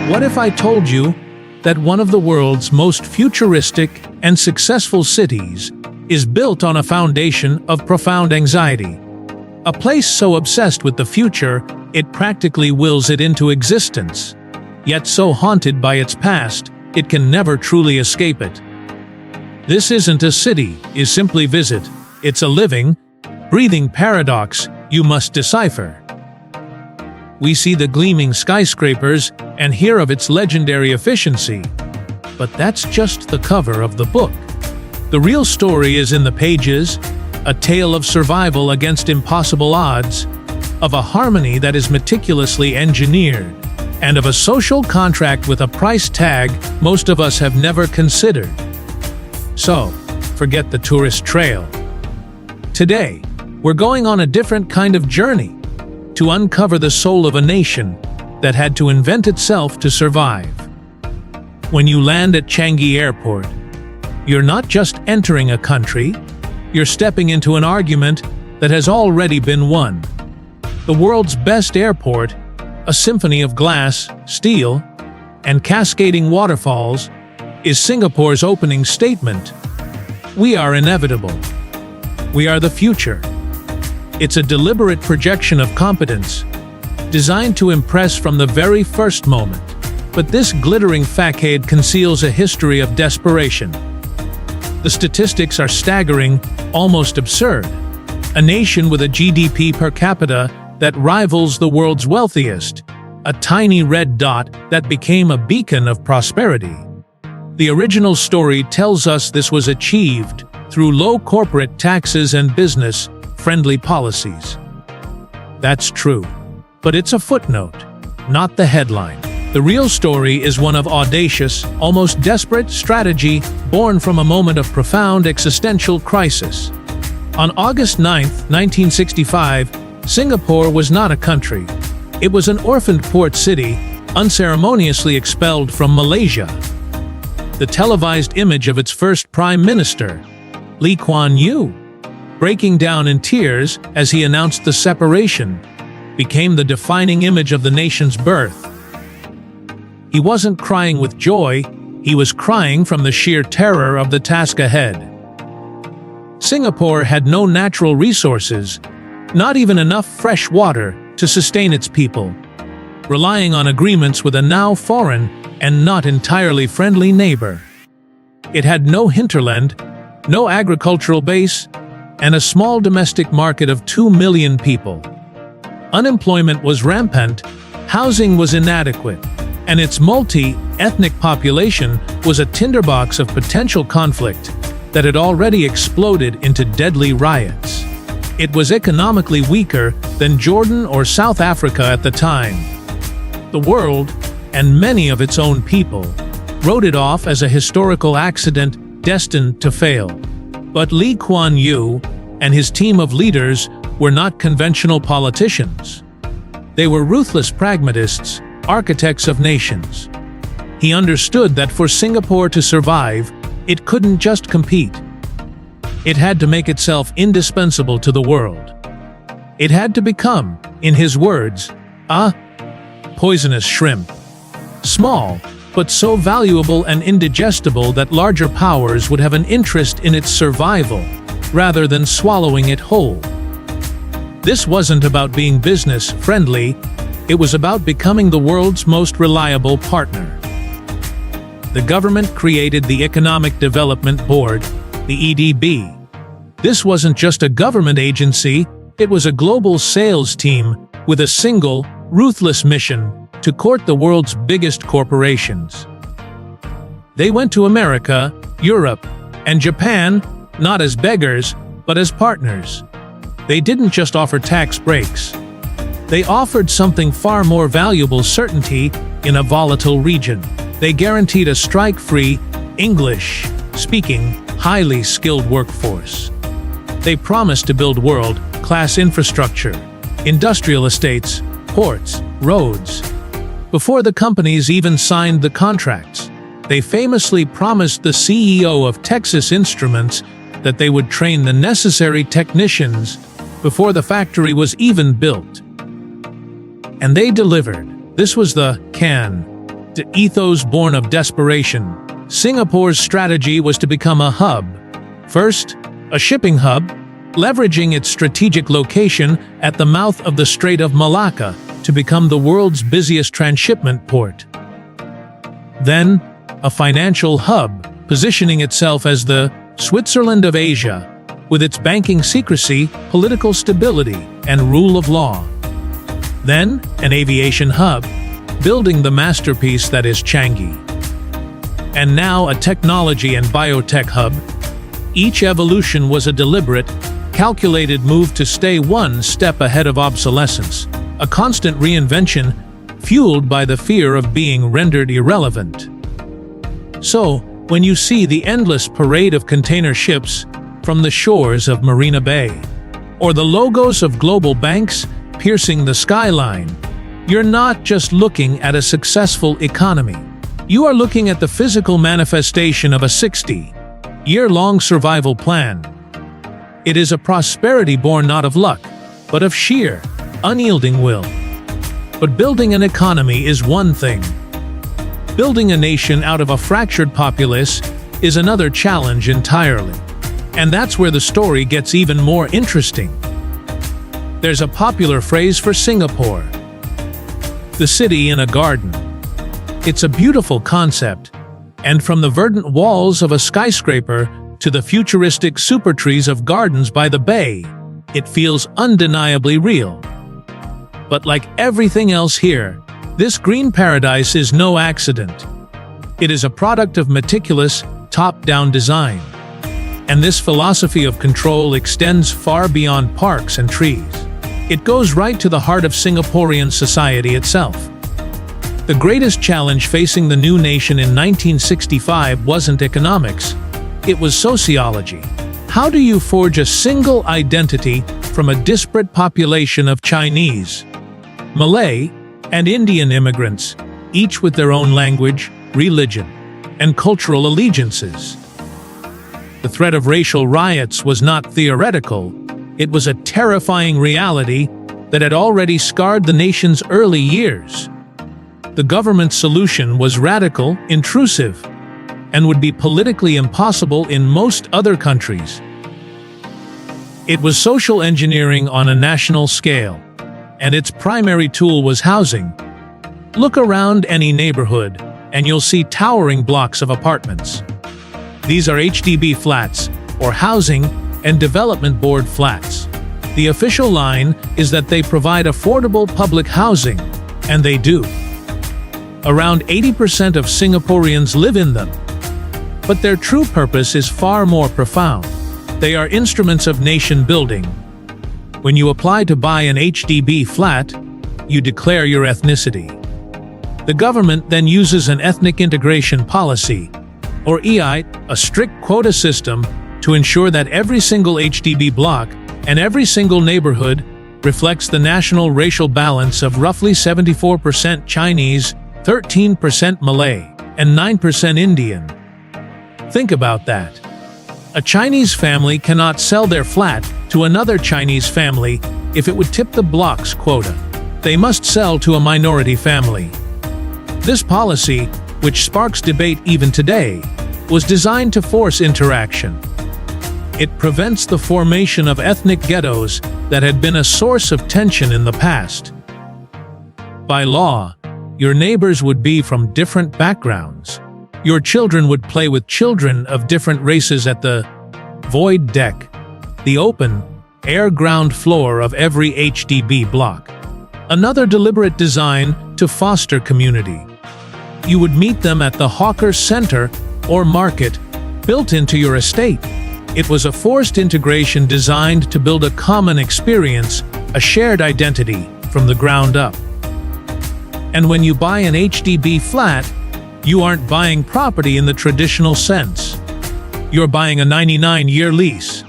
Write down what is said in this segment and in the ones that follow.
What if I told you that one of the world's most futuristic and successful cities is built on a foundation of profound anxiety? A place so obsessed with the future, it practically wills it into existence, yet so haunted by its past, it can never truly escape it. This isn't a city, is simply visit. It's a living, breathing paradox you must decipher. We see the gleaming skyscrapers and hear of its legendary efficiency. But that's just the cover of the book. The real story is in the pages, a tale of survival against impossible odds, of a harmony that is meticulously engineered, and of a social contract with a price tag most of us have never considered. So, forget the tourist trail. Today, we're going on a different kind of journey to uncover the soul of a nation that had to invent itself to survive. When you land at Changi Airport, you're not just entering a country, you're stepping into an argument that has already been won. The world's best airport, a symphony of glass, steel, and cascading waterfalls, is Singapore's opening statement. We are inevitable. We are the future. It's a deliberate projection of competence, designed to impress from the very first moment. But this glittering facade conceals a history of desperation. The statistics are staggering, almost absurd. A nation with a GDP per capita that rivals the world's wealthiest, a tiny red dot that became a beacon of prosperity. The original story tells us this was achieved through low corporate taxes and business-friendly policies. That's true, but it's a footnote, not the headline. The real story is one of audacious, almost desperate strategy born from a moment of profound existential crisis. On August 9, 1965, Singapore was not a country. It was an orphaned port city, unceremoniously expelled from Malaysia. The televised image of its first prime minister, Lee Kuan Yew, breaking down in tears as he announced the separation, became the defining image of the nation's birth. He wasn't crying with joy, he was crying from the sheer terror of the task ahead. Singapore had no natural resources, not even enough fresh water to sustain its people, relying on agreements with a now foreign and not entirely friendly neighbor. It had no hinterland, no agricultural base, and a small domestic market of 2 million people. Unemployment was rampant, housing was inadequate, and its multi-ethnic population was a tinderbox of potential conflict that had already exploded into deadly riots. It was economically weaker than Jordan or South Africa at the time. The world, and many of its own people, wrote it off as a historical accident destined to fail. But Lee Kuan Yew and his team of leaders were not conventional politicians. They were ruthless pragmatists, architects of nations. He understood that for Singapore to survive, it couldn't just compete. It had to make itself indispensable to the world. It had to become, in his words, a poisonous shrimp. Small, but so valuable and indigestible that larger powers would have an interest in its survival, rather than swallowing it whole. This wasn't about being business-friendly, it was about becoming the world's most reliable partner. The government created the Economic Development Board, the EDB. This wasn't just a government agency, it was a global sales team with a single, ruthless mission to court the world's biggest corporations. They went to America, Europe, and Japan, not as beggars, but as partners. They didn't just offer tax breaks. They offered something far more valuable: certainty in a volatile region. They guaranteed a strike-free, English-speaking, highly skilled workforce. They promised to build world-class infrastructure, industrial estates, ports, roads. Before the companies even signed the contracts, they famously promised the CEO of Texas Instruments that they would train the necessary technicians before the factory was even built. And they delivered. This was the can The ethos born of desperation, Singapore's strategy was to become a hub. First, a shipping hub, leveraging its strategic location at the mouth of the Strait of Malacca to become the world's busiest transshipment port. Then, a financial hub, positioning itself as the Switzerland of Asia, with its banking secrecy, political stability, and rule of law. Then, an aviation hub, building the masterpiece that is Changi. And now a technology and biotech hub. Each evolution was a deliberate, calculated move to stay one step ahead of obsolescence, a constant reinvention fueled by the fear of being rendered irrelevant. So, when you see the endless parade of container ships from the shores of Marina Bay, or the logos of global banks piercing the skyline, you're not just looking at a successful economy. You are looking at the physical manifestation of a 60-year-long survival plan. It is a prosperity born not of luck, but of sheer, unyielding will. But building an economy is one thing. Building a nation out of a fractured populace is another challenge entirely. And that's where the story gets even more interesting. There's a popular phrase for Singapore: the city in a garden. It's a beautiful concept, and from the verdant walls of a skyscraper to the futuristic super trees of gardens by the bay, it feels undeniably real. But like everything else here, this green paradise is no accident. It is a product of meticulous, top-down design. And this philosophy of control extends far beyond parks and trees. It goes right to the heart of Singaporean society itself. The greatest challenge facing the new nation in 1965 wasn't economics, it was sociology. How do you forge a single identity from a disparate population of Chinese, Malay, and Indian immigrants, each with their own language, religion, and cultural allegiances? The threat of racial riots was not theoretical, it was a terrifying reality that had already scarred the nation's early years. The government's solution was radical, intrusive, and would be politically impossible in most other countries. It was social engineering on a national scale, and its primary tool was housing. Look around any neighborhood, and you'll see towering blocks of apartments. These are HDB flats, or Housing and Development Board flats. The official line is that they provide affordable public housing, and they do. Around 80% of Singaporeans live in them. But their true purpose is far more profound. They are instruments of nation building. When you apply to buy an HDB flat, you declare your ethnicity. The government then uses an ethnic integration policy, or EI, a strict quota system, to ensure that every single HDB block and every single neighborhood reflects the national racial balance of roughly 74% Chinese, 13% Malay, and 9% Indian. Think about that. A Chinese family cannot sell their flat to another Chinese family if it would tip the block's quota. They must sell to a minority family. This policy, which sparks debate even today, was designed to force interaction. It prevents the formation of ethnic ghettos that had been a source of tension in the past. By law, your neighbors would be from different backgrounds. Your children would play with children of different races at the void deck, the open, air-ground floor of every HDB block. Another deliberate design to foster community. You would meet them at the hawker center or market built into your estate. It was a forced integration designed to build a common experience, a shared identity from the ground up. And when you buy an HDB flat, you aren't buying property in the traditional sense. You're buying a 99-year lease.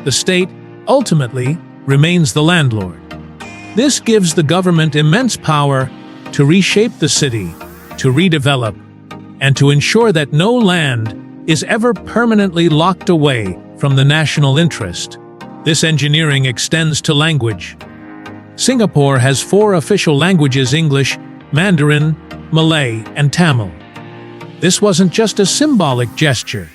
The state, ultimately, remains the landlord. This gives the government immense power to reshape the city, to redevelop, and to ensure that no land is ever permanently locked away from the national interest. This engineering extends to language. Singapore has 4 official languages: English, Mandarin, Malay, and Tamil. This wasn't just a symbolic gesture.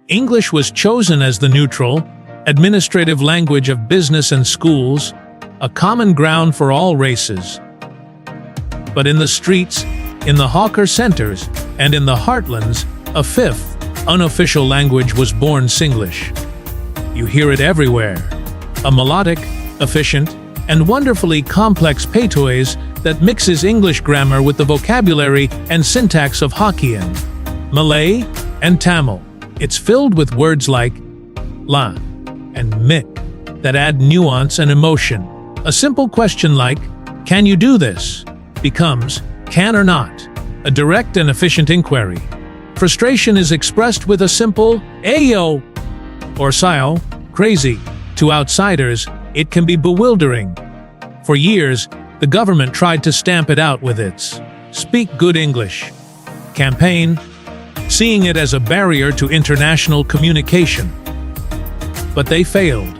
English was chosen as the neutral, administrative language of business and schools, a common ground for all races. But in the streets, in the hawker centers, and in the heartlands, a fifth, unofficial language was born: Singlish. You hear it everywhere. A melodic, efficient, and wonderfully complex patois that mixes English grammar with the vocabulary and syntax of Hokkien, Malay, and Tamil. It's filled with words like la and mik that add nuance and emotion. A simple question like, "Can you do this?" becomes, "Can or not?" A direct and efficient inquiry. Frustration is expressed with a simple "Ayo" or "Sayo," crazy. To outsiders, it can be bewildering. For years, the government tried to stamp it out with its "Speak Good English" campaign, seeing it as a barrier to international communication. But they failed.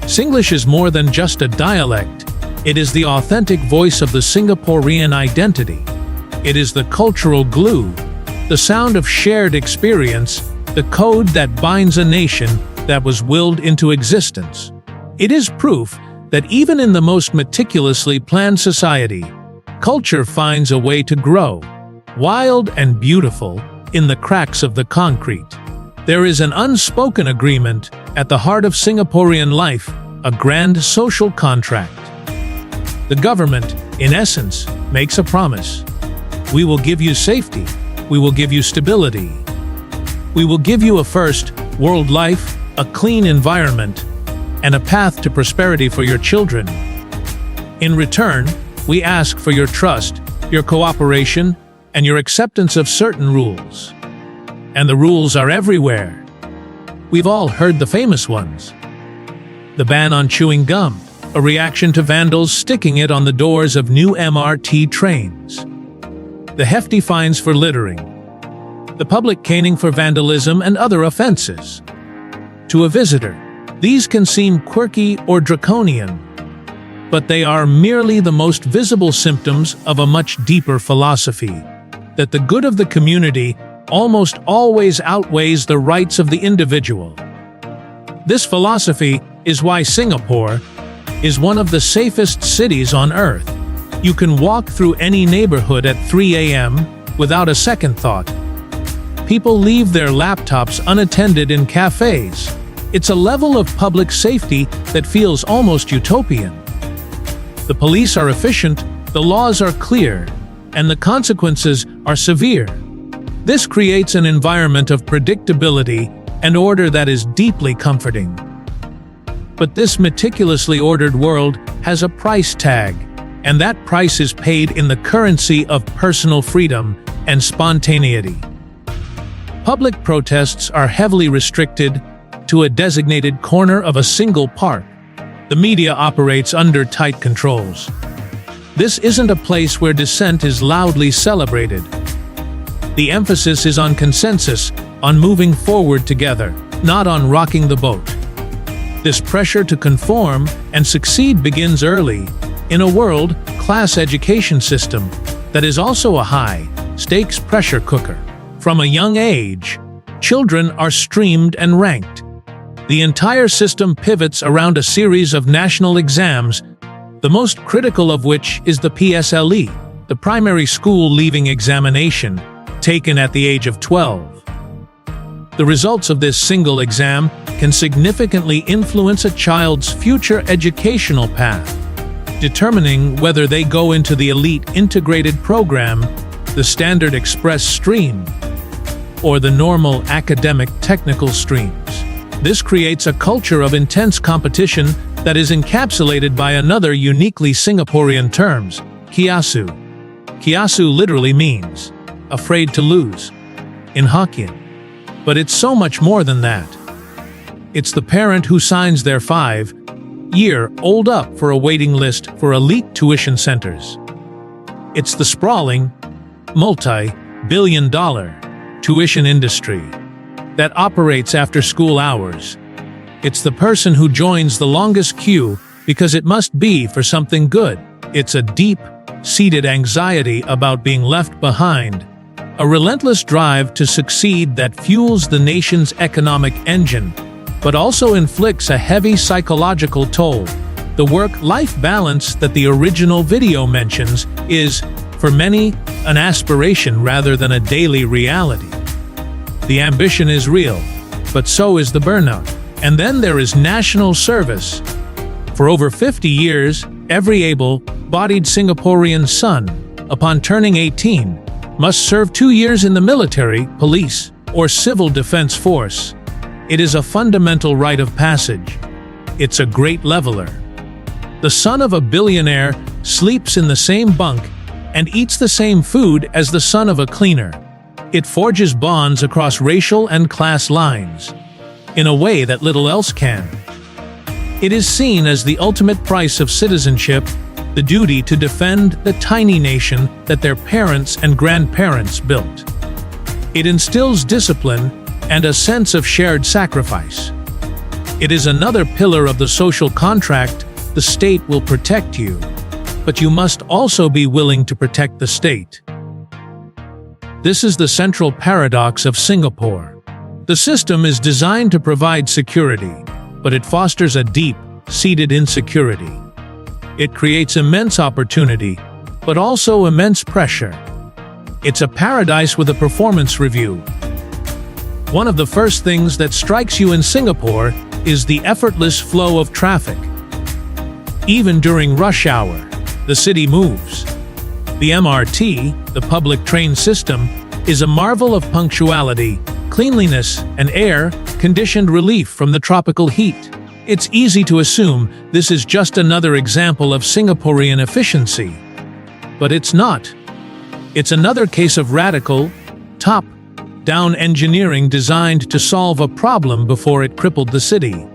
Singlish is more than just a dialect. It is the authentic voice of the Singaporean identity. It is the cultural glue, the sound of shared experience, the code that binds a nation that was willed into existence. It is proof that even in the most meticulously planned society, culture finds a way to grow, wild and beautiful, in the cracks of the concrete. There is an unspoken agreement at the heart of Singaporean life, a grand social contract. The government, in essence, makes a promise. We will give you safety. We will give you stability. We will give you a first world life, a clean environment, and a path to prosperity for your children. In return, we ask for your trust, your cooperation, and your acceptance of certain rules. And the rules are everywhere. We've all heard the famous ones. The ban on chewing gum, a reaction to vandals sticking it on the doors of new MRT trains. The hefty fines for littering. The public caning for vandalism and other offenses. To a visitor, these can seem quirky or draconian, but they are merely the most visible symptoms of a much deeper philosophy, that the good of the community almost always outweighs the rights of the individual. This philosophy is why Singapore is one of the safest cities on earth. You can walk through any neighborhood at 3 a.m. without a second thought. People leave their laptops unattended in cafes. It's a level of public safety that feels almost utopian. The police are efficient, the laws are clear, and the consequences are severe. This creates an environment of predictability and order that is deeply comforting. But this meticulously ordered world has a price tag, and that price is paid in the currency of personal freedom and spontaneity. Public protests are heavily restricted to a designated corner of a single park. The media operates under tight controls. This isn't a place where dissent is loudly celebrated. The emphasis is on consensus, on moving forward together, not on rocking the boat. This pressure to conform and succeed begins early, in a world-class education system that is also a high-stakes pressure cooker. From a young age, children are streamed and ranked. The entire system pivots around a series of national exams, the most critical of which is the PSLE, the primary school leaving examination, taken at the age of 12. The results of this single exam can significantly influence a child's future educational path, determining whether they go into the elite integrated program, the standard express stream, or the normal academic technical streams. This creates a culture of intense competition that is encapsulated by another uniquely Singaporean terms, kiasu. Kiasu literally means afraid to lose in Hokkien. But it's so much more than that. It's the parent who signs their 5-year-old up for a waiting list for elite tuition centers. It's the sprawling, multi-billion-dollar tuition industry that operates after school hours. It's the person who joins the longest queue because it must be for something good. It's a deep-seated anxiety about being left behind, a relentless drive to succeed that fuels the nation's economic engine, but also inflicts a heavy psychological toll. The work-life balance that the original video mentions is, for many, an aspiration rather than a daily reality. The ambition is real, but so is the burnout. And then there is national service. For over 50 years, every able-bodied Singaporean son, upon turning 18, must serve 2 years in the military, police, or civil defense force. It is a fundamental rite of passage. It's a great leveler. The son of a billionaire sleeps in the same bunk and eats the same food as the son of a cleaner. It forges bonds across racial and class lines, in a way that little else can. It is seen as the ultimate price of citizenship, the duty to defend the tiny nation that their parents and grandparents built. It instills discipline and a sense of shared sacrifice. It is another pillar of the social contract. The state will protect you, but you must also be willing to protect the state. This is the central paradox of Singapore. The system is designed to provide security, but it fosters a deep-seated insecurity. It creates immense opportunity, but also immense pressure. It's a paradise with a performance review. One of the first things that strikes you in Singapore is the effortless flow of traffic. Even during rush hour, the city moves. The MRT, the public train system, is a marvel of punctuality, cleanliness, and air-conditioned relief from the tropical heat. It's easy to assume this is just another example of Singaporean efficiency. But it's not. It's another case of radical, top-down engineering designed to solve a problem before it crippled the city.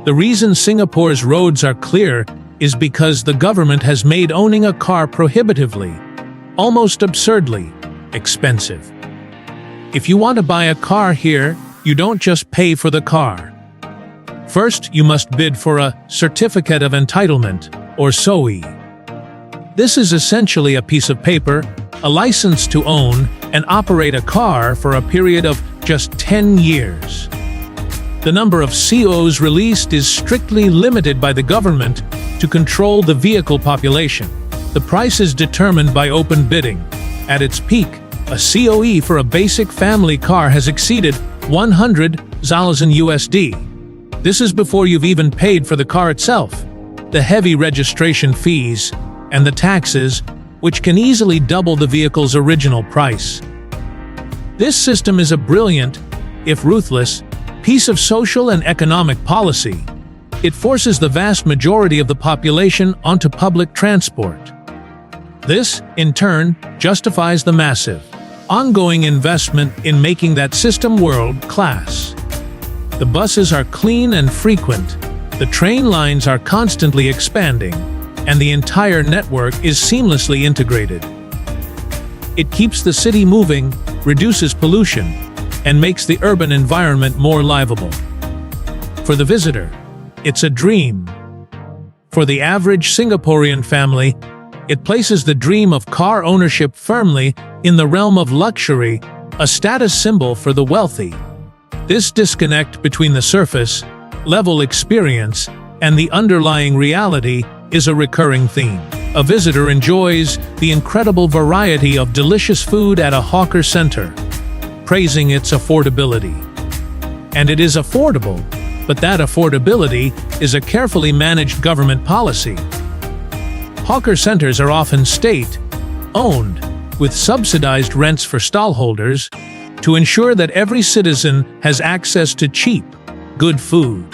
The reason Singapore's roads are clear is because the government has made owning a car prohibitively, almost absurdly, expensive. If you want to buy a car here, you don't just pay for the car. First, you must bid for a Certificate of Entitlement, or SOE. This is essentially a piece of paper, a license to own and operate a car for a period of just 10 years. The number of COs released is strictly limited by the government to control the vehicle population. The price is determined by open bidding. At its peak, a COE for a basic family car has exceeded 100,000 USD. This is before you've even paid for the car itself, the heavy registration fees, and the taxes, which can easily double the vehicle's original price. This system is a brilliant, if ruthless, piece of social and economic policy. It forces the vast majority of the population onto public transport. This, in turn, justifies the massive, ongoing investment in making that system world-class. The buses are clean and frequent, the train lines are constantly expanding, and the entire network is seamlessly integrated. It keeps the city moving, reduces pollution, and makes the urban environment more livable. For the visitor, it's a dream. For the average Singaporean family, it places the dream of car ownership firmly in the realm of luxury, a status symbol for the wealthy. This disconnect between the surface-level experience and the underlying reality is a recurring theme. A visitor enjoys the incredible variety of delicious food at a hawker center, praising its affordability. And it is affordable, but that affordability is a carefully managed government policy. Hawker centers are often state-owned, with subsidized rents for stallholders, to ensure that every citizen has access to cheap, good food.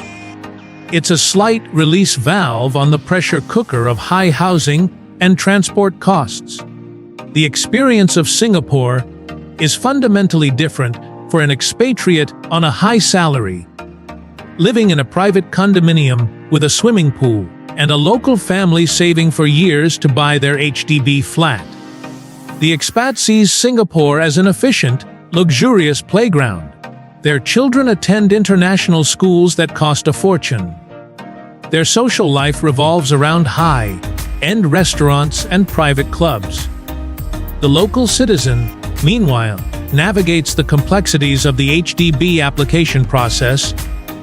It's a slight release valve on the pressure cooker of high housing and transport costs. The experience of Singapore is fundamentally different for an expatriate on a high salary, living in a private condominium with a swimming pool, and a local family saving for years to buy their HDB flat. The expat sees Singapore as an efficient, luxurious playground. Their children attend international schools that cost a fortune. Their social life revolves around high-end restaurants and private clubs. The local citizen, meanwhile, navigates the complexities of the HDB application process,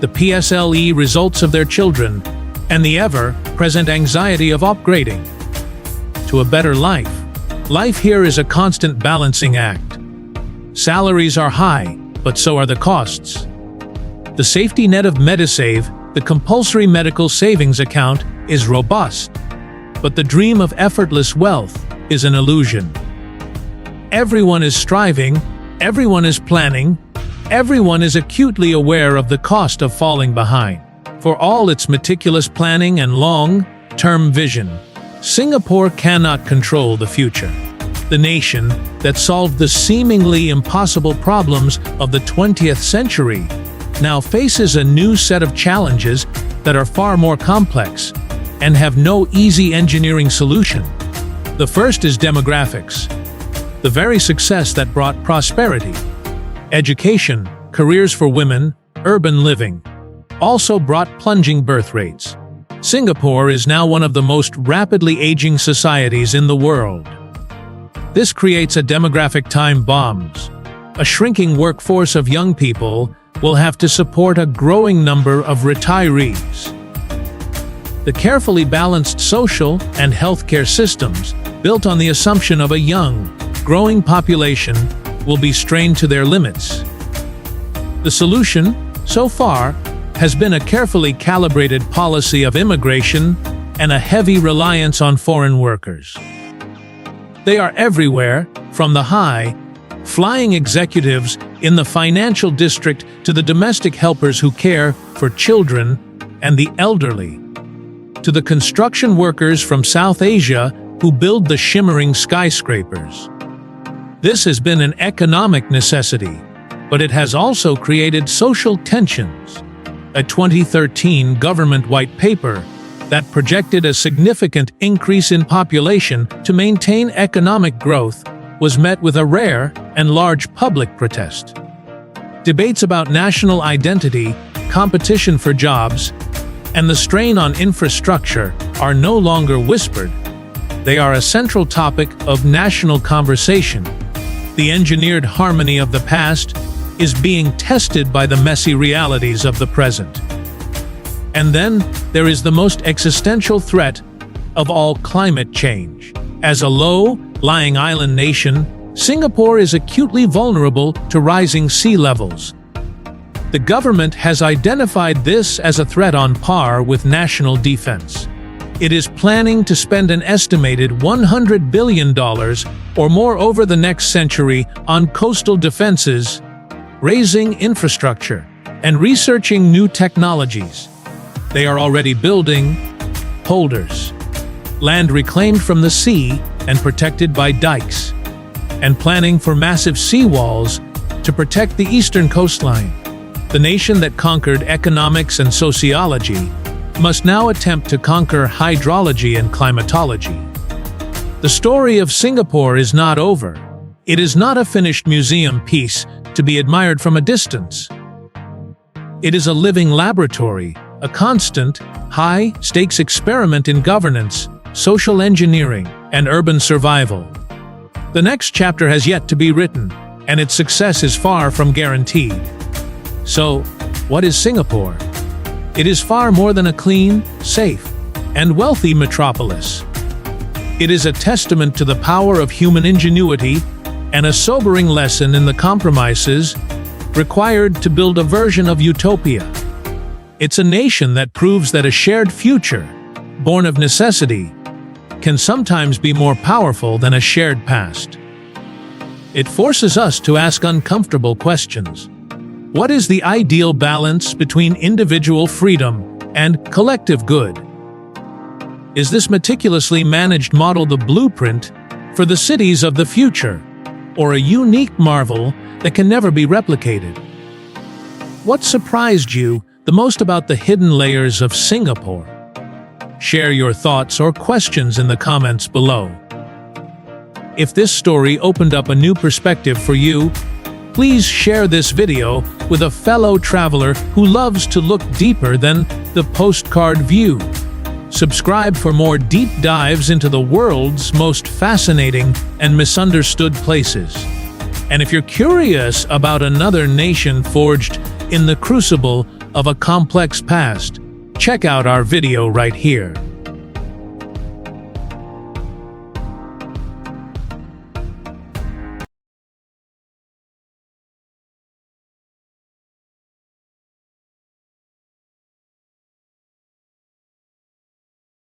the PSLE results of their children, and the ever-present anxiety of upgrading to a better life. Life here is a constant balancing act. Salaries are high, but so are the costs. The safety net of Medisave, the compulsory medical savings account, is robust, but the dream of effortless wealth is an illusion. Everyone is striving, everyone is planning, everyone is acutely aware of the cost of falling behind. For all its meticulous planning and long-term vision, Singapore cannot control the future. The nation that solved the seemingly impossible problems of the 20th century now faces a new set of challenges that are far more complex and have no easy engineering solution. The first is demographics. The very success that brought prosperity, education, careers for women, urban living, also brought plunging birth rates. Singapore is now one of the most rapidly aging societies in the world. This creates a demographic time bomb. A shrinking workforce of young people will have to support a growing number of retirees. The carefully balanced social and healthcare systems, built on the assumption of a young, growing population, will be strained to their limits. The solution, so far, has been a carefully calibrated policy of immigration and a heavy reliance on foreign workers. They are everywhere, from the high-flying executives in the financial district to the domestic helpers who care for children and the elderly, to the construction workers from South Asia who build the shimmering skyscrapers. This has been an economic necessity, but it has also created social tensions. A 2013 government white paper that projected a significant increase in population to maintain economic growth was met with a rare and large public protest. Debates about national identity, competition for jobs, and the strain on infrastructure are no longer whispered. They are a central topic of national conversation. The engineered harmony of the past is being tested by the messy realities of the present. And then there is the most existential threat of all, climate change. As a low-lying island nation, Singapore is acutely vulnerable to rising sea levels. The government has identified this as a threat on par with national defense. It is planning to spend an estimated $100 billion or more over the next century on coastal defenses, raising infrastructure, and researching new technologies. They are already building polders, land reclaimed from the sea and protected by dikes, and planning for massive seawalls to protect the eastern coastline. The nation that conquered economics and sociology must now attempt to conquer hydrology and climatology. The story of Singapore is not over. It is not a finished museum piece to be admired from a distance. It is a living laboratory, a constant, high-stakes experiment in governance, social engineering, and urban survival. The next chapter has yet to be written, and its success is far from guaranteed. So, what is Singapore? It is far more than a clean, safe, and wealthy metropolis. It is a testament to the power of human ingenuity and a sobering lesson in the compromises required to build a version of utopia. It's a nation that proves that a shared future, born of necessity, can sometimes be more powerful than a shared past. It forces us to ask uncomfortable questions. What is the ideal balance between individual freedom and collective good? Is this meticulously managed model the blueprint for the cities of the future, or a unique marvel that can never be replicated? What surprised you the most about the hidden layers of Singapore? Share your thoughts or questions in the comments below. If this story opened up a new perspective for you, Please share this video with a fellow traveler who loves to look deeper than the postcard view. Subscribe for more deep dives into the world's most fascinating and misunderstood places. And if you're curious about another nation forged in the crucible of a complex past, check out our video right here.